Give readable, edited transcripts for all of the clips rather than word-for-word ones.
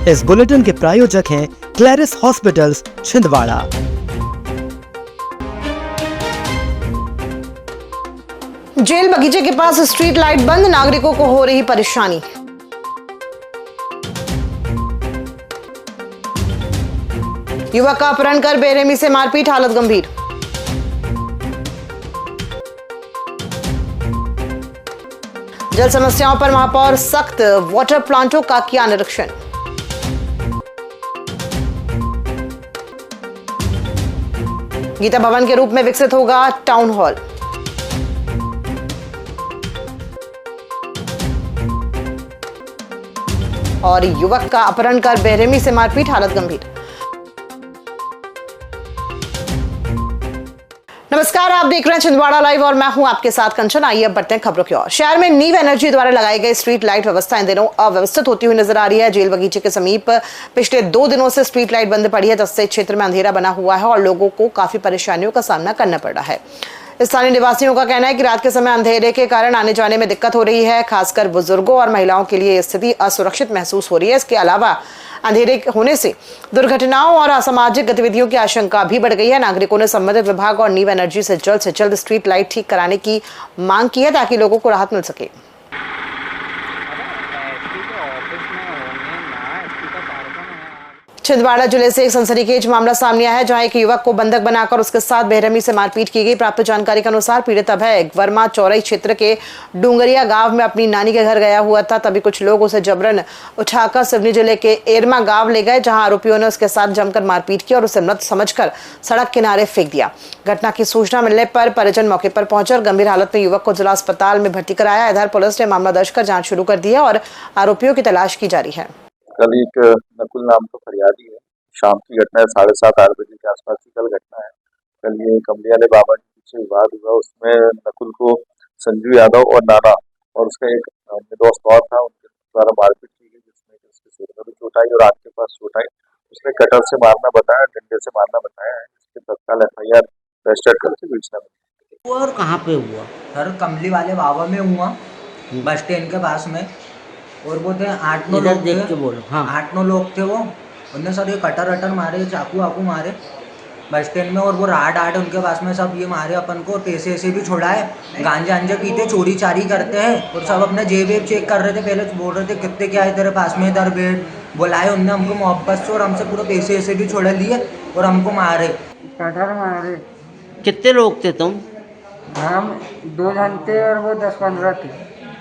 इस बुलेटिन के प्रायोजक हैं क्लैरिस हॉस्पिटल्स छिंदवाड़ा। जेल बगीचे के पास स्ट्रीट लाइट बंद, नागरिकों को हो रही परेशानी। युवक का अपहरण कर बेरहमी से मारपीट, हालत गंभीर। जल समस्याओं पर महापौर सख्त, वाटर प्लांटों का किया निरीक्षण। गीता भवन के रूप में विकसित होगा टाउन हॉल। और युवक का अपहरण कर बेरहमी से मारपीट, हालत गंभीर। नमस्कार, आप देख रहे हैं छिंदवाड़ा लाइव और मैं हूं आपके साथ कंचन। आइए अब बढ़ते हैं खबरों की ओर। शहर में नीव एनर्जी द्वारा लगाई गई स्ट्रीट लाइट व्यवस्था इन दिनों अव्यवस्थित होती हुई नजर आ रही है। जेल बगीचे के समीप पिछले 2 दिनों से स्ट्रीट लाइट बंद पड़ी है, जिससे क्षेत्र में अंधेरा बना हुआ है और लोगों को काफी परेशानियों का सामना करना पड़ रहा है। स्थानीय निवासियों का कहना है कि रात के समय अंधेरे के कारण आने जाने में दिक्कत हो रही है। खासकर बुजुर्गों और महिलाओं के लिए स्थिति असुरक्षित महसूस हो रही है। इसके अलावा अंधेरे होने से दुर्घटनाओं और असामाजिक गतिविधियों की आशंका भी बढ़ गई है। नागरिकों ने संबंधित विभाग और नीव एनर्जी से जल्द स्ट्रीट लाइट ठीक कराने की मांग की है, ताकि लोगों को राहत मिल सके। छिंदवाड़ा जिले से एक सनसनीखेज मामला सामने आया है, जहां एक युवक को बंधक बनाकर उसके साथ बेरहमी से मारपीट की गई। प्राप्त जानकारी के अनुसार पीड़ित अभय वर्मा चौरई क्षेत्र के डूंगरिया गांव में अपनी नानी के घर गया हुआ था। तभी कुछ लोग उसे जबरन उठाकर सिवनी जिले के एरमा गांव ले गए, जहां आरोपियों ने उसके साथ जमकर मारपीट की और उसे मृत समझकर सड़क किनारे फेंक दिया। घटना की सूचना मिलने पर परिजन मौके पर पहुंचे और गंभीर हालत में युवक को जिला अस्पताल में भर्ती कराया। इधर पुलिस ने मामला दर्ज कर जाँच शुरू कर दी है और आरोपियों की तलाश की जा रही है। कल एक नकुल नाम का फरियादी है, शाम की घटना है, 7:30-8 बजे के आसपास की कल घटना है। कल ये कमली वाले बाबा के पीछे विवाद हुआ, उसमें नकुल को संजू यादव और नाना और उसका एक दोस्त और था, उनके द्वारा मारपीट की गई, जिसमें उसके सिर में भी चोट आई और आंख के पास चोट आई। उसने कटर से मारना बताया, डंडे से मारना बताया है, जिसके तत्काल FIR रजिस्टर्ड करके सूचना मिली। और कहाँ पे हुआ? सर कमली वाले बाबा में हुआ, बस स्टैंड के पास में। और वो थे 8-9 लोग देख के बोलो। हाँ, 8-9 लोग थे वो। उनने सर ये कटर वटर मारे, चाकू वाकू मारे बस स्टैंड में। और वो राड उनके पास में सब ये मारे अपन को, पैसे ऐसे भी छुड़ाए, गांजे पीते, चोरी चारी करते हैं और सब अपने जेब चेक कर रहे थे। पहले बोल रहे थे कितने क्या है तेरे पास में, इधर बैठ बुलाए उनने हमको मोहब्बत से और हमसे पूरे पैसे ऐसे भी छोड़ लिए और हमको मारे, कटर मारे। कितने लोग थे तुम? हम 2 जन थे और वो 10-15 थे।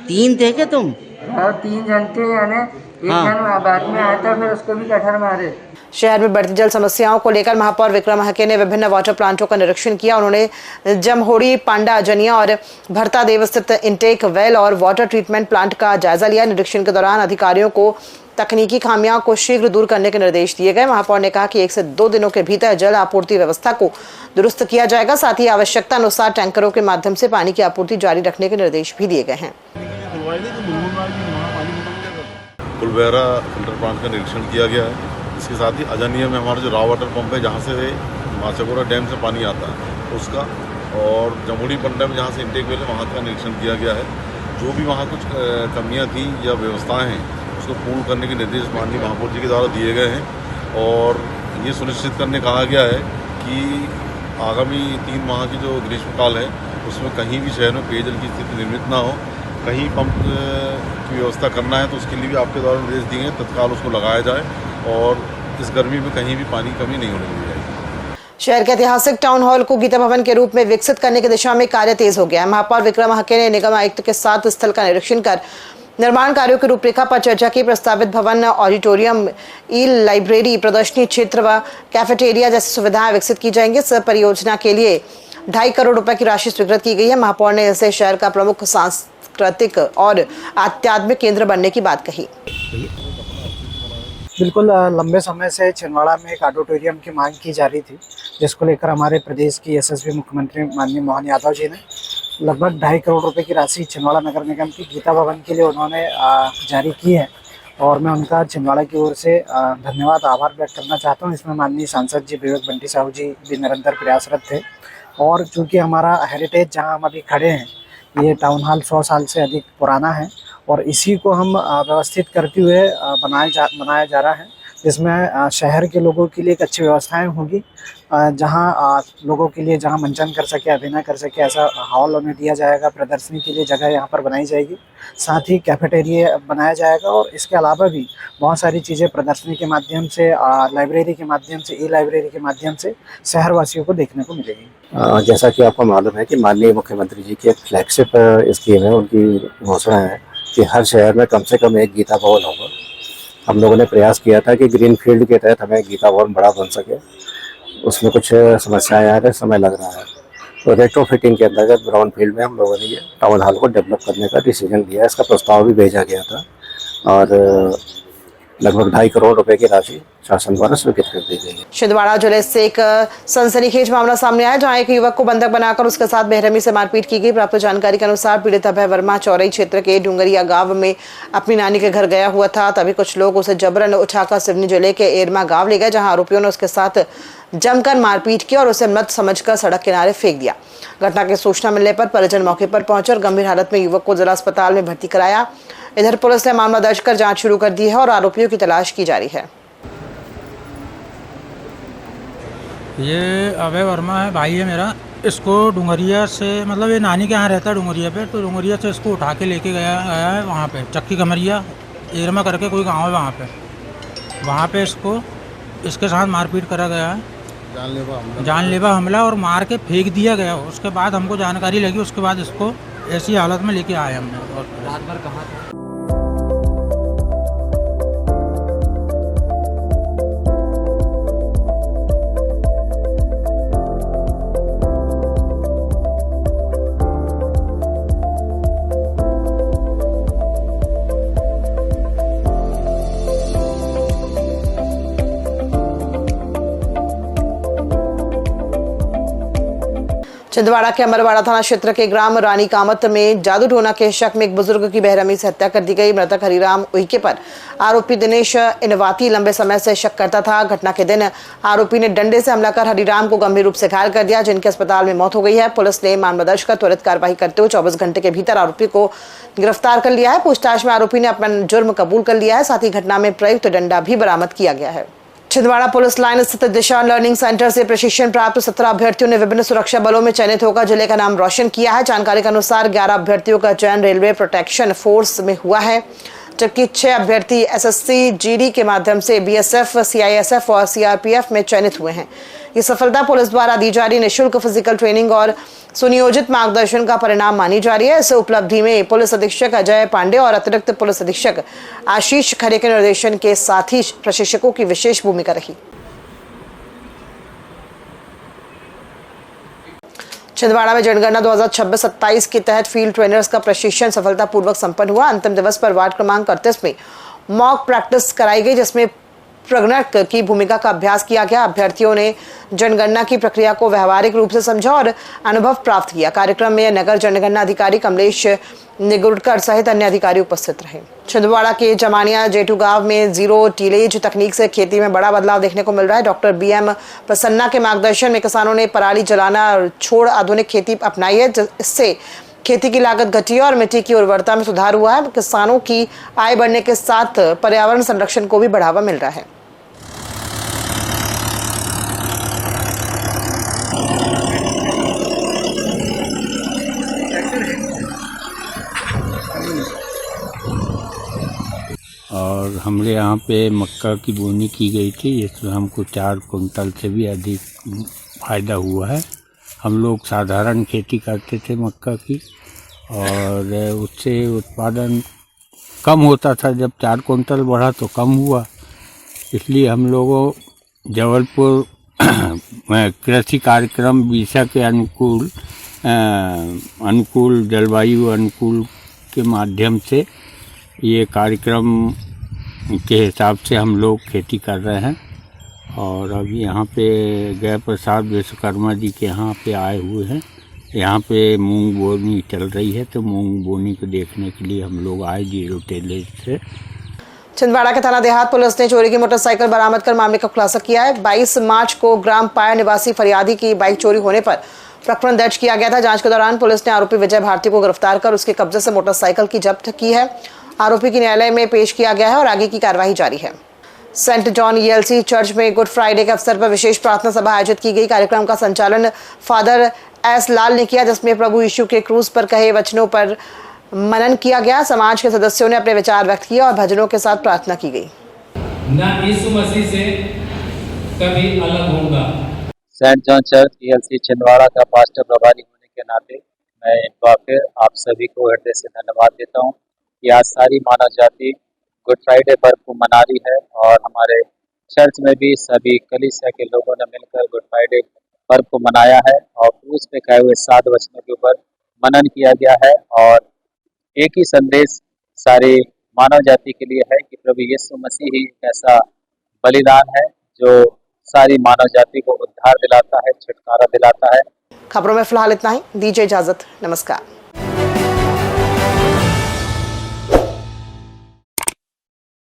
3 थे क्या तुम? और 3 जन थे, यानी एक जन बाद में आया था, फिर उसको भी कटर मारे। शहर में बढ़ती जल समस्याओं को लेकर महापौर विक्रम हके ने विभिन्न वाटर प्लांटों का निरीक्षण किया। उन्होंने जमहोड़ी, पांडा, जनिया और भरता देव स्थित इंटेक वेल और वाटर ट्रीटमेंट प्लांट का जायजा लिया। निरीक्षण के दौरान अधिकारियों को तकनीकी खामियों को शीघ्र दूर करने के निर्देश दिए गए। महापौर ने कहा कि 1 से 2 दिनों के भीतर जल आपूर्ति व्यवस्था को दुरुस्त किया जाएगा। साथ ही आवश्यकता अनुसार टैंकरों के माध्यम से पानी की आपूर्ति जारी रखने के निर्देश भी दिए गए हैं। फुलबेरा फिल्टर प्लांट का निरीक्षण किया गया है। इसके साथ ही अजनिया में हमारा जो रॉ वाटर पंप है, जहाँ से माचकोरा डैम से पानी आता है उसका, और जमुड़ी पंडा में जहाँ से इंटेक वेल है वहाँ का निरीक्षण किया गया है। जो भी वहाँ कुछ कमियाँ थी या व्यवस्थाएं हैं, उसको पूर्ण करने के निर्देश माननीय महापौर जी के द्वारा दिए गए हैं। और ये सुनिश्चित करने कहा गया है कि आगामी 3 माह की जो ग्रीष्मकाल है उसमें कहीं भी शहर में पेयजल की स्थिति निर्मित ना हो। कहीं पंप की व्यवस्था करना है तो उसके लिए भी आपके द्वारा निर्देश दिए हैं, तत्काल उसको लगाया जाए और इस गर्मी में कहीं भी पानी की कमी नहीं होने दी जाएगी। शहर के ऐतिहासिक टाउन हॉल को गीता भवन के रूप में विकसित करने की दिशा में कार्य तेज हो गया है। महापौर विक्रम हके ने निगम आयुक्त के साथ स्थल का निरीक्षण कर निर्माण कार्यों की रूपरेखा पर चर्चा की। प्रस्तावित भवन ऑडिटोरियम, ई लाइब्रेरी, प्रदर्शनी क्षेत्र व कैफेटेरिया जैसी सुविधाएं विकसित की जाएंगी। इस परियोजना के लिए 2.5 करोड़ रुपए की राशि स्वीकृत की गई है। महापौर ने इसे शहर का प्रमुख सांस्कृतिक और आध्यात्मिक केंद्र बनने की बात कही। बिल्कुल लंबे समय से छिंदवाड़ा में एक ऑडिटोरियम की मांग की जा रही थी, जिसको लेकर हमारे प्रदेश की यशस्वी मुख्यमंत्री माननीय मोहन यादव जी ने लगभग 2.5 करोड़ रुपए की राशि छिंदवाड़ा नगर निगम की गीता भवन के लिए उन्होंने जारी की है। और मैं उनका छिंदवाड़ा की ओर से धन्यवाद, आभार व्यक्त करना चाहता हूँ। इसमें माननीय सांसद जी विवेक बंटी साहू जी भी निरंतर प्रयासरत थे। और चूँकि हमारा हेरिटेज जहाँ हम अभी खड़े हैं, ये टाउन हॉल 100 साल से अधिक पुराना है और इसी को हम व्यवस्थित करते हुए बनाया जा रहा है, जिसमें शहर के लोगों के लिए एक अच्छी व्यवस्थाएं होगी, जहां लोगों के लिए जहां मंचन कर सके, अभिनय कर सके, ऐसा हॉल उन्हें दिया जाएगा। प्रदर्शनी के लिए जगह यहाँ पर बनाई जाएगी, साथ ही कैफेटेरिया बनाया जाएगा और इसके अलावा भी बहुत सारी चीज़ें प्रदर्शनी के माध्यम से, लाइब्रेरी के माध्यम से, ई लाइब्रेरी के माध्यम से शहरवासियों को देखने को मिलेगी। जैसा कि आपको मालूम है कि माननीय मुख्यमंत्री जी की एक फ्लैगशिप स्कीम है, उनकी घोषणा है कि हर शहर में कम से कम एक गीता भवन होगा। हम लोगों ने प्रयास किया था कि ग्रीन फील्ड के तहत हमें गीता भवन बड़ा बन सके, उसमें कुछ समस्याएं आ रही, समय लग रहा है। तो रेट्रो फिटिंग के अंतर्गत ब्राउन फील्ड में हम लोगों ने ये टाउन हॉल को डेवलप करने का डिसीजन लिया। इसका प्रस्ताव भी भेजा गया था और लगभग 2.5 करोड़ रुपए की राशि शासन द्वारा स्वीकृत कर दी गई है। छिंदवाड़ा जिले से एक सनसनीखेज मामला सामने आया, जहां एक युवक को बंधक बनाकर उसके साथ बेरहमी से मारपीट की गई। प्राप्त जानकारी के अनुसार पीड़ित अभय वर्मा चौरई क्षेत्र के डूंगरिया गांव में अपनी नानी के घर गया हुआ था। तभी कुछ लोग उसे जबरन उठाकर सिवनी जिले के एरमा गांव ले गए, जहां आरोपियों ने उसके साथ जमकर मारपीट की और उसे मृत समझकर सड़क किनारे फेंक दिया। घटना की सूचना मिलने पर परिजन मौके पर पहुंचे और गंभीर हालत में युवक को जिला अस्पताल में भर्ती कराया। इधर पुलिस ने मामला दर्ज कर जांच शुरू कर दी है और आरोपियों की तलाश की जा रही है। ये अभय वर्मा है, भाई है मेरा। इसको डूंगरिया से, मतलब ये नानी के यहाँ रहता है डूंगरिया पे, तो डूंगरिया से इसको उठा के लेके गया है वहाँ पे चक्की कमरिया एरमा करके कोई गांव है, वहाँ पे इसको इसके साथ मारपीट करा गया है, जानलेवा हमला और मार के फेंक दिया गया। उसके बाद हमको जानकारी लगी, उसके बाद इसको ऐसी हालत में लेके आए हमने। और रात भर कहाँ था? छिंदवाड़ा के अमरवाड़ा थाना क्षेत्र के ग्राम रानी कामत में जादू टोना के शक में एक बुजुर्ग की बेरहमी से हत्या कर दी गई। मृतक हरिराम उइके पर आरोपी दिनेश इनवाती लंबे समय से शक करता था। घटना के दिन आरोपी ने डंडे से हमला कर हरिराम को गंभीर रूप से घायल कर दिया, जिनके अस्पताल में मौत हो गई है। पुलिस ने मामला दर्ज कर त्वरित कार्रवाई करते हुए 24 घंटे के भीतर आरोपी को गिरफ्तार कर लिया है। पूछताछ में आरोपी ने अपना जुर्म कबूल कर लिया है, साथ ही घटना में प्रयुक्त डंडा भी बरामद किया गया है। छिंदवाड़ा पुलिस लाइन स्थित दिशा लर्निंग सेंटर से प्रशिक्षण प्राप्त 17 अभ्यर्थियों ने विभिन्न सुरक्षा बलों में चयनित होकर जिले का नाम रोशन किया है। जानकारी के अनुसार 11 अभ्यर्थियों का चयन रेलवे प्रोटेक्शन फोर्स में हुआ है, जबकि 6 अभ्यर्थी एसएससी जीडी के माध्यम से बीएसएफ, सीआईएसएफ और सीआरपीएफ में चयनित हुए हैं। ये सफलता पुलिस द्वारा दी जा रही निःशुल्क फिजिकल ट्रेनिंग और सुनियोजित मार्गदर्शन का परिणाम मानी जा रही है। इस उपलब्धि में पुलिस अधीक्षक अजय पांडे और अतिरिक्त पुलिस अधीक्षक आशीष खरे के निर्देशन के साथ ही प्रशिक्षकों की विशेष भूमिका रही। छिंदवाड़ा में जनगणना 2026-27 के तहत फील्ड ट्रेनर्स का प्रशिक्षण सफलतापूर्वक संपन्न हुआ। अंतिम दिवस पर वार्ड क्रमांक 38 में मॉक प्रैक्टिस कराई गई, जिसमें प्रगणक की भूमिका का अभ्यास किया गया। अभ्यर्थियों ने जनगणना की प्रक्रिया को व्यवहारिक रूप से समझा और अनुभव प्राप्त किया। कार्यक्रम में नगर जनगणना अधिकारी कमलेश निगुड़कर सहित अन्य अधिकारी उपस्थित रहे। छिंदवाड़ा के जमानिया जेटू गांव में जीरो टीलेज तकनीक से खेती में बड़ा बदलाव देखने को मिल रहा है। डॉक्टर बीएम प्रसन्ना के मार्गदर्शन में किसानों ने पराली जलाना छोड़ आधुनिक खेती अपनाई है, इससे खेती की लागत घटी है और मिट्टी की उर्वरता में सुधार हुआ है। किसानों की आय बढ़ने के साथ पर्यावरण संरक्षण को भी बढ़ावा मिल रहा है। और हमने यहाँ पे मक्का की बोनी की गई थी, जिसमें हमको 4 कुंटल से भी अधिक फ़ायदा हुआ है। हम लोग साधारण खेती करते थे मक्का की और उससे उत्पादन कम होता था। जब 4 कुंटल बढ़ा तो कम हुआ, इसलिए हम लोगों जबलपुर कृषि कार्यक्रम विषा के अनुकूल जलवायु अनुकूल के माध्यम से ये कार्यक्रम के हिसाब से हम लोग खेती कर रहे हैं। और अभी यहाँ पे जय प्रसाद विश्वकर्मा जी के यहाँ पे आए हुए हैं। यहाँ पे मूंग बोनी चल रही है, तो मूंग बोनी को देखने के लिए हम लोग आए जीरो टेलेज से। छिंदवाड़ा के थाना देहात पुलिस ने चोरी की मोटरसाइकिल बरामद कर मामले का खुलासा किया है। 22 मार्च को ग्राम पाया निवासी फरियादी की बाइक चोरी होने पर प्रकरण दर्ज किया गया था। जांच के दौरान पुलिस ने आरोपी विजय भारती को गिरफ्तार कर उसके कब्जे से मोटरसाइकिल की जब्त की है। आरोपी की न्यायालय में पेश किया गया है और आगे की कार्यवाही जारी है। सेंट जॉन ELC चर्च में गुड फ्राइडे के अवसर पर विशेष प्रार्थना सभा आयोजित की गई। कार्यक्रम का संचालन फादर एस लाल ने किया, जिसमें प्रभु यीशु के क्रूज पर कहे वचनों पर मनन किया गया। समाज के सदस्यों ने अपने विचार व्यक्त किए और भजनों के साथ प्रार्थना की गई। ना यीशु मसीह से कभी अलग होगा। Saint John church ELC Chhindwara का पास्टर प्रभारी होने के नाते मैं एक बार फिर आप सभी को हृदय से धन्यवाद देता हूं कि आज सारी मानव जाति गुड फ्राइडे पर्व को मना रही है और हमारे चर्च में भी सभी कलीसिया के लोगों ने मिलकर गुड फ्राइडे पर्व को मनाया है और क्रूस पे कहे हुए 7 वचनों के ऊपर मनन किया गया है और एक ही संदेश सारे मानव जाति के लिए है कि प्रभु यीशु मसीह ही ऐसा बलिदान है जो सारी मानव जाति को उद्धार दिलाता है, छुटकारा दिलाता है। खबरों में फिलहाल इतना ही। दीजिए इजाजत। नमस्कार।